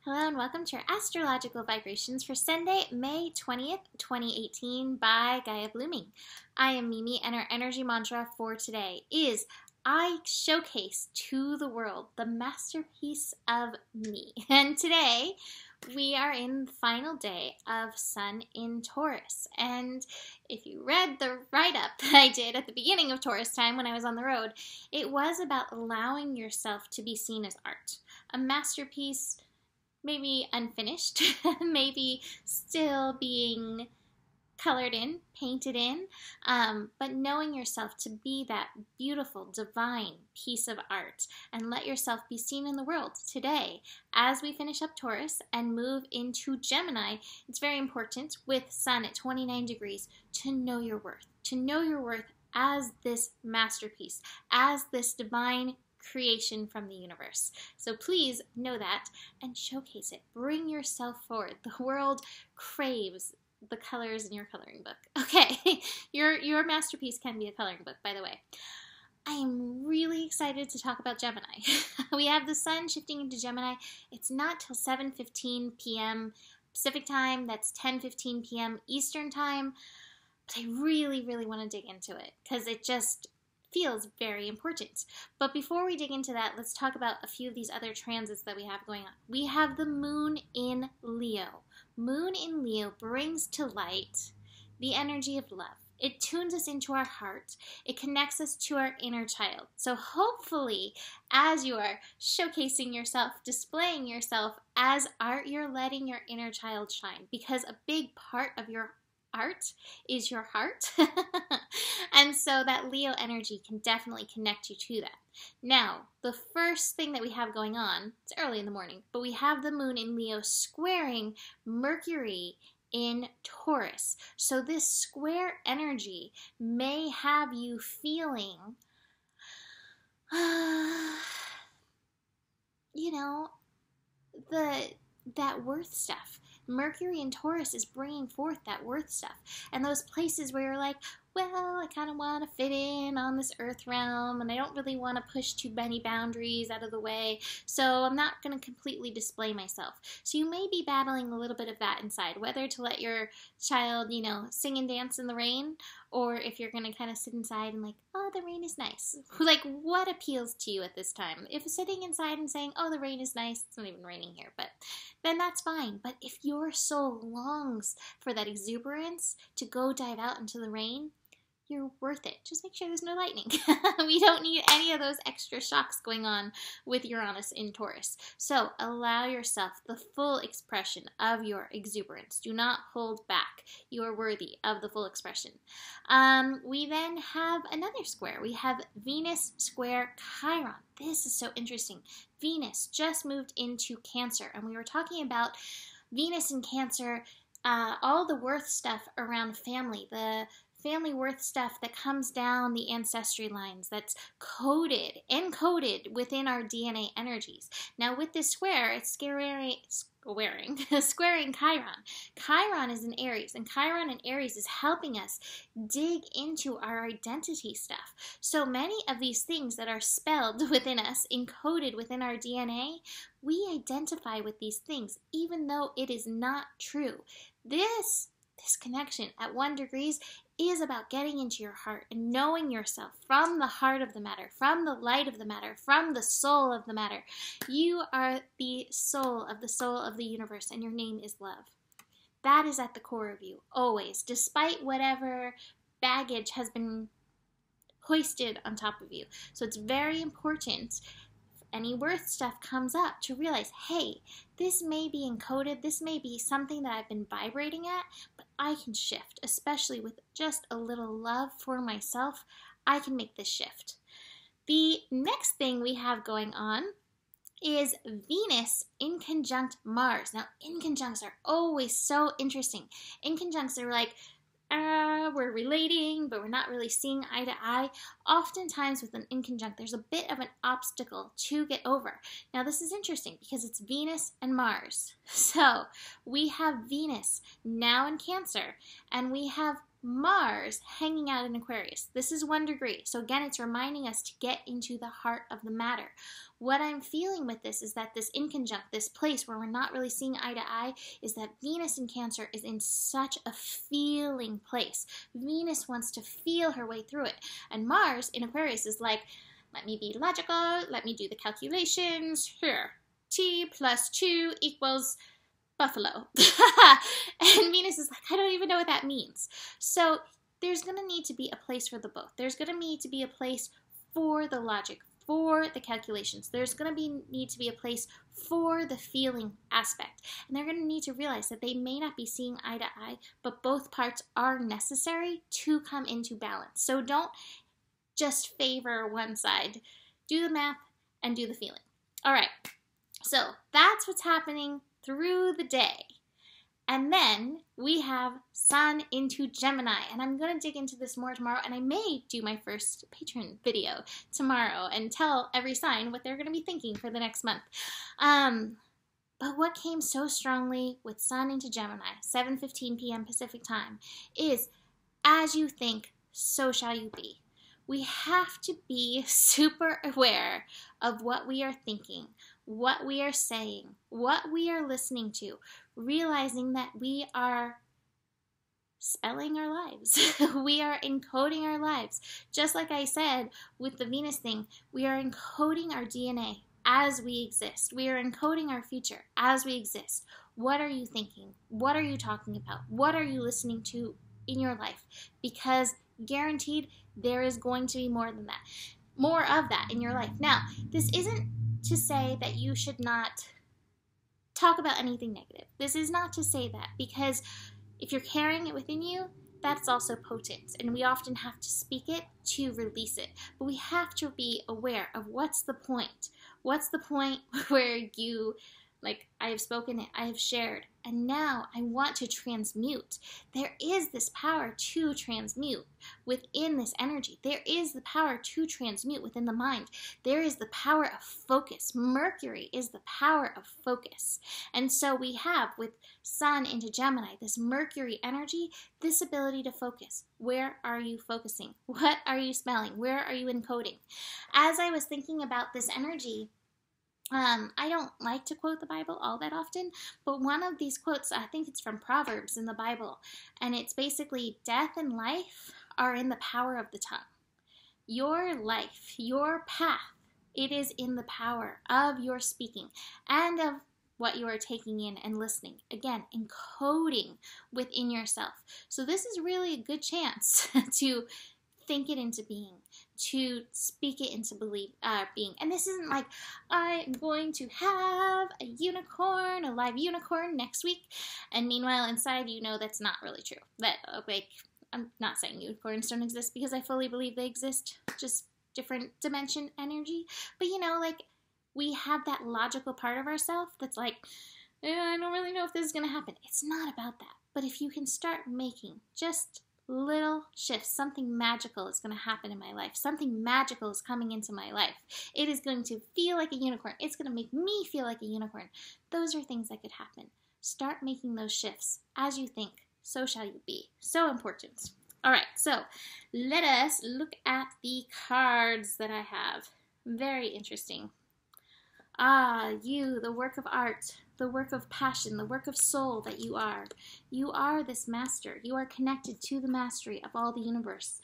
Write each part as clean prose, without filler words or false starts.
Hello and welcome to your astrological vibrations for Sunday, May 20th, 2018 by Gaia Blooming. I am Mimi and our energy mantra for today is I showcase to the world the masterpiece of me. And today we are in the final day of Sun in Taurus. And if you read the write-up that I did at the beginning of Taurus time when I was on the road, it was about allowing yourself to be seen as art. A masterpiece, maybe unfinished, maybe still being colored in, painted in, but knowing yourself to be that beautiful, divine piece of art and let yourself be seen in the world today. As we finish up Taurus and move into Gemini, it's very important with Sun at 29 degrees to know your worth as this masterpiece, as this divine creation from the universe. So please know that and showcase it. Bring yourself forward. The world craves the colors in your coloring book. Okay, your masterpiece can be a coloring book, by the way. I am really excited to talk about Gemini. We have the Sun shifting into Gemini. It's not till 7:15 p.m. Pacific time. That's 10:15 p.m. Eastern time. But I really, really want to dig into it because it just feels very important. But before we dig into that, let's talk about a few of these other transits that we have going on. We have the Moon in Leo. Moon in Leo brings to light the energy of love. It tunes us into our heart. It connects us to our inner child. So hopefully, as you are showcasing yourself, displaying yourself as art, you're letting your inner child shine, because a big part of your art is your heart. And so that Leo energy can definitely connect you to that. Now, the first thing that we have going on, it's early in the morning, but we have the Moon in Leo squaring Mercury in Taurus. So this square energy may have you feeling, that worth stuff. Mercury in Taurus is bringing forth that worth stuff. And those places where you're like, well, I kind of want to fit in on this earth realm, and I don't really want to push too many boundaries out of the way, so I'm not going to completely display myself. So you may be battling a little bit of that inside, whether to let your child, sing and dance in the rain, or if you're going to kind of sit inside and like, oh, the rain is nice. Like, what appeals to you at this time? If sitting inside and saying, oh, the rain is nice, it's not even raining here, but then that's fine. But if your soul longs for that exuberance to go dive out into the rain, you're worth it. Just make sure there's no lightning. We don't need any of those extra shocks going on with Uranus in Taurus. So allow yourself the full expression of your exuberance. Do not hold back. You are worthy of the full expression. We then have another square. We have Venus square Chiron. This is so interesting. Venus just moved into Cancer, and we were talking about Venus in Cancer, all the worth stuff around family, the family worth stuff that comes down the ancestry lines, that's encoded within our DNA energies. Now with this square, it's squaring Chiron. Chiron is in Aries, and Chiron in Aries is helping us dig into our identity stuff. So many of these things that are spelled within us, encoded within our DNA, we identify with these things, even though it is not true. This connection at 1 degree is about getting into your heart and knowing yourself from the heart of the matter, from the light of the matter, from the soul of the matter. You are the soul of the universe, and your name is love. That is at the core of you, always, despite whatever baggage has been hoisted on top of you. So it's very important, any worth stuff comes up, to realize, hey, this may be encoded, this may be something that I've been vibrating at, but I can shift, especially with just a little love for myself. I can make this shift. The next thing we have going on is Venus in conjunct Mars. Now, inconjuncts are always so interesting. Inconjuncts are like, we're relating, but we're not really seeing eye to eye. Oftentimes with an inconjunct, there's a bit of an obstacle to get over. Now this is interesting because it's Venus and Mars. So we have Venus now in Cancer, and we have Mars hanging out in Aquarius. This is 1 degree. So again, it's reminding us to get into the heart of the matter. What I'm feeling with this is that this inconjunct, this place where we're not really seeing eye to eye, is that Venus in Cancer is in such a feeling place. Venus wants to feel her way through it. And Mars in Aquarius is like, let me be logical, let me do the calculations. Here, T plus 2 equals buffalo. And Venus is like, I don't even know what that means. So there's going to need to be a place for the both. There's going to need to be a place for the logic, for the calculations. There's going to need to be a place for the feeling aspect. And they're going to need to realize that they may not be seeing eye to eye, but both parts are necessary to come into balance. So don't just favor one side. Do the math and do the feeling. All right. So that's what's happening through the day. And then we have Sun into Gemini, and I'm going to dig into this more tomorrow, and I may do my first patron video tomorrow and tell every sign what they're going to be thinking for the next month. But what came so strongly with Sun into Gemini, 7:15 p.m. Pacific time, is as you think, so shall you be. We have to be super aware of what we are thinking, what we are saying, what we are listening to, realizing that we are spelling our lives. We are encoding our lives. Just like I said with the Venus thing, we are encoding our DNA as we exist. We are encoding our future as we exist. What are you thinking? What are you talking about? What are you listening to in your life? Because guaranteed, there is going to be more than that. More of that in your life. Now, this isn't to say that you should not talk about anything negative. This is not to say that, because if you're carrying it within you, that's also potent, and we often have to speak it to release it. But we have to be aware of what's the point. What's the point where you, like, I have spoken it, I have shared, and now I want to transmute. There is this power to transmute within this energy. There is the power to transmute within the mind. There is the power of focus. Mercury is the power of focus. And so we have, with Sun into Gemini, this Mercury energy, this ability to focus. Where are you focusing? What are you smelling? Where are you encoding? As I was thinking about this energy, I don't like to quote the Bible all that often, but one of these quotes, I think it's from Proverbs in the Bible, and it's basically, death and life are in the power of the tongue. Your life, your path, it is in the power of your speaking and of what you are taking in and listening. Again, encoding within yourself. So this is really a good chance to think it into being, to speak it into being. And this isn't like, I'm going to have a unicorn, a live unicorn next week, and meanwhile inside you know that's not really true. That, like, I'm not saying unicorns don't exist, because I fully believe they exist, just different dimension energy. But you know, like, we have that logical part of ourselves that's like, I don't really know if this is going to happen. It's not about that. But if you can start making just little shifts, something magical is going to happen in my life. Something magical is coming into my life. It is going to feel like a unicorn. It's going to make me feel like a unicorn. Those are things that could happen. Start making those shifts. As you think, so shall you be. So important. All right, so let us look at the cards that I have. Very interesting. You, the work of art, the work of passion, the work of soul that you are. You are this master. You are connected to the mastery of all the universe.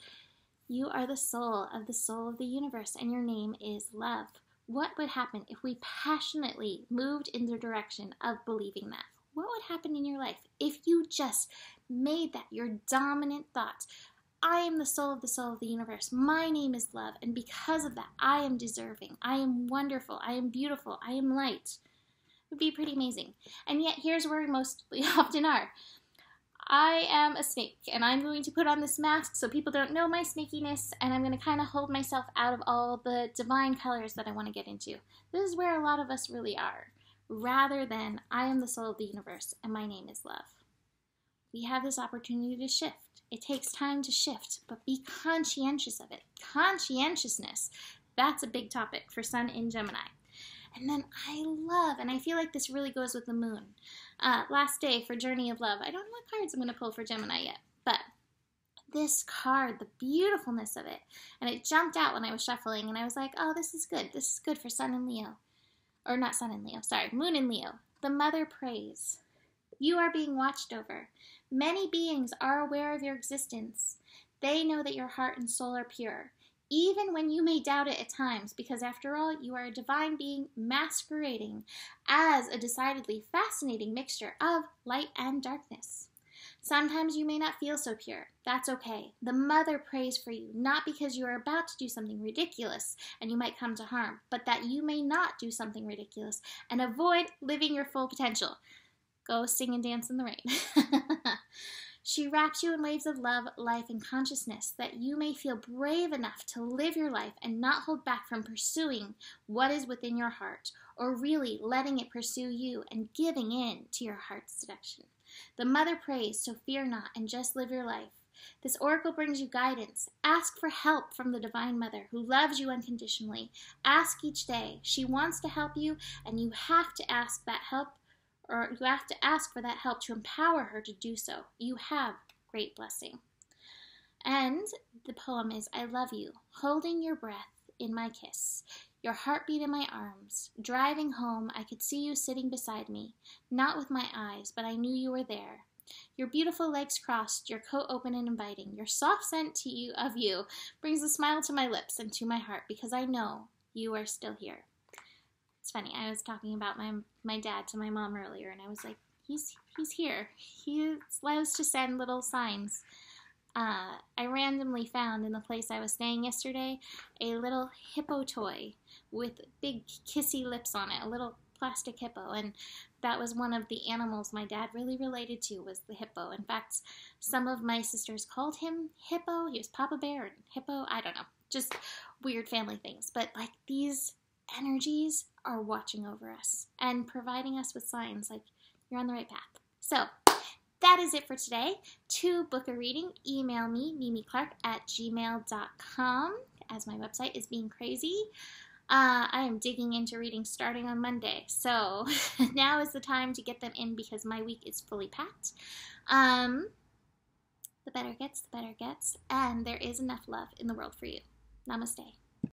You are the soul of the universe, and your name is love. What would happen if we passionately moved in the direction of believing that? What would happen in your life if you just made that your dominant thought? I am the soul of the universe. My name is love, and because of that, I am deserving. I am wonderful. I am beautiful. I am light. It would be pretty amazing. And yet, here's where we mostly often are. I am a snake, and I'm going to put on this mask so people don't know my snakiness, and I'm going to kind of hold myself out of all the divine colors that I want to get into. This is where a lot of us really are, rather than I am the soul of the universe, and my name is love. We have this opportunity to shift. It takes time to shift, but be conscientious of it. Conscientiousness, that's a big topic for Sun in Gemini. And then I love, and I feel like this really goes with the moon. Last day for Journey of Love. I don't know what cards I'm going to pull for Gemini yet, but this card, the beautifulness of it. And it jumped out when I was shuffling, and I was like, oh, this is good. This is good for Sun and Leo. Or not Sun and Leo, sorry, Moon and Leo. The Mother prays. You are being watched over. Many beings are aware of your existence. They know that your heart and soul are pure, even when you may doubt it at times, because after all, you are a divine being masquerading as a decidedly fascinating mixture of light and darkness. Sometimes you may not feel so pure. That's okay. The Mother prays for you, not because you are about to do something ridiculous and you might come to harm, but that you may not do something ridiculous and avoid living your full potential. Go sing and dance in the rain. She wraps you in waves of love, life, and consciousness that you may feel brave enough to live your life and not hold back from pursuing what is within your heart, or really letting it pursue you and giving in to your heart's seduction. The Mother prays, so fear not and just live your life. This oracle brings you guidance. Ask for help from the Divine Mother who loves you unconditionally. Ask each day. She wants to help you, and you have to ask that help, or you have to ask for that help to empower her to do so. You have great blessing. And the poem is, I love you, holding your breath in my kiss, your heartbeat in my arms. Driving home, I could see you sitting beside me, not with my eyes, but I knew you were there. Your beautiful legs crossed, your coat open and inviting. Your soft scent of you brings a smile to my lips and to my heart, because I know you are still here. It's funny, I was talking about my dad to my mom earlier, and I was like, he's here. He loves to send little signs. I randomly found in the place I was staying yesterday a little hippo toy with big kissy lips on it, a little plastic hippo, and that was one of the animals my dad really related to, was the hippo. In fact, some of my sisters called him Hippo. He was Papa Bear and Hippo. I don't know, just weird family things. But like, these energies are watching over us and providing us with signs like you're on the right path. So that is it for today. To book a reading, email me, mimiclark@gmail.com, as my website is being crazy. I am digging into readings starting on Monday, so now is the time to get them in because my week is fully packed. The better gets, and there is enough love in the world for you. Namaste.